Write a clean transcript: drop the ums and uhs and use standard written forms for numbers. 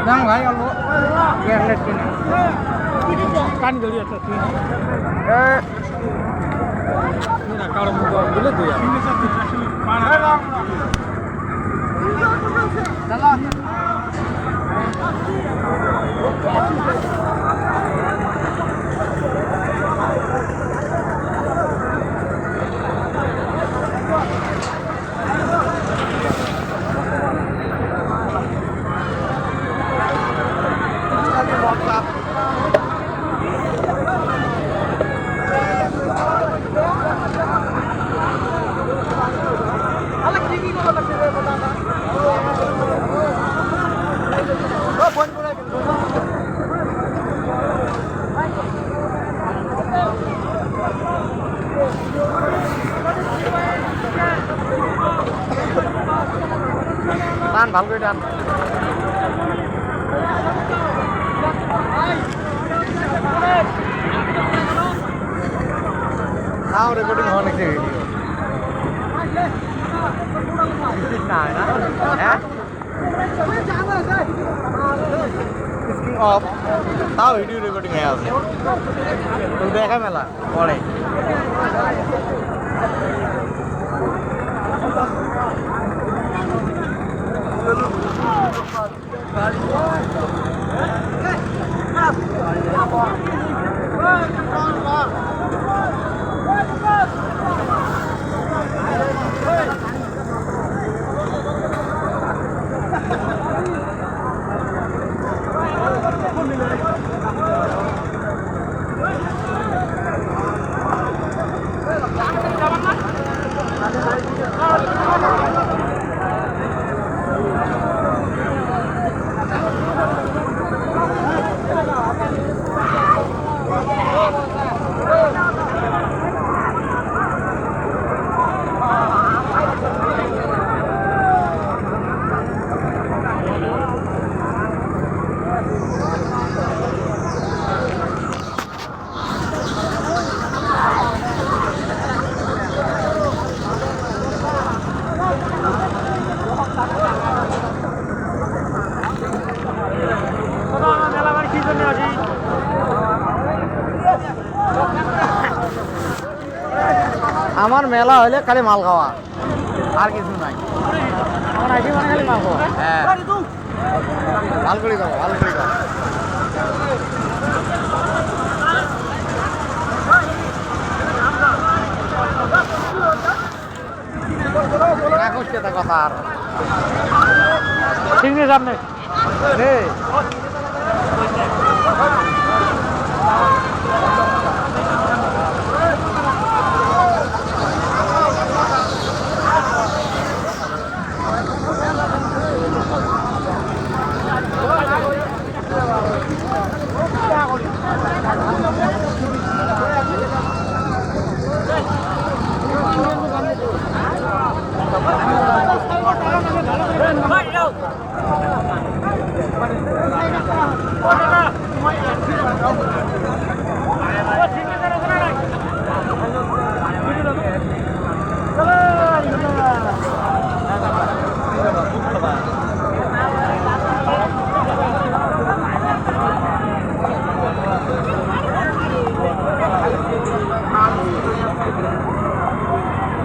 Nang भाई अल्लो गैरलेट के कान गली अच्छा थी ना कालो मुंडो बोले तो यार चला টান ভালো করে টান নাও রেকর্ডিং হওয়া নাকি ভিডিও না না হ্যাঁ স্ক্রিন অফ তাও ভিডিও রেকর্ডিং হয়ে আছে তো দেখা মেলা পরে আমার মেলা হলে খালি মাল খাওয়া আর কিছু নাই আমার আইডি মানে খালি মাল খাওয়া হ্যাঁ ভাল করে খাও ভাল করে খাও রাখোস কে তা কথা আর ঠিক আছে সামনে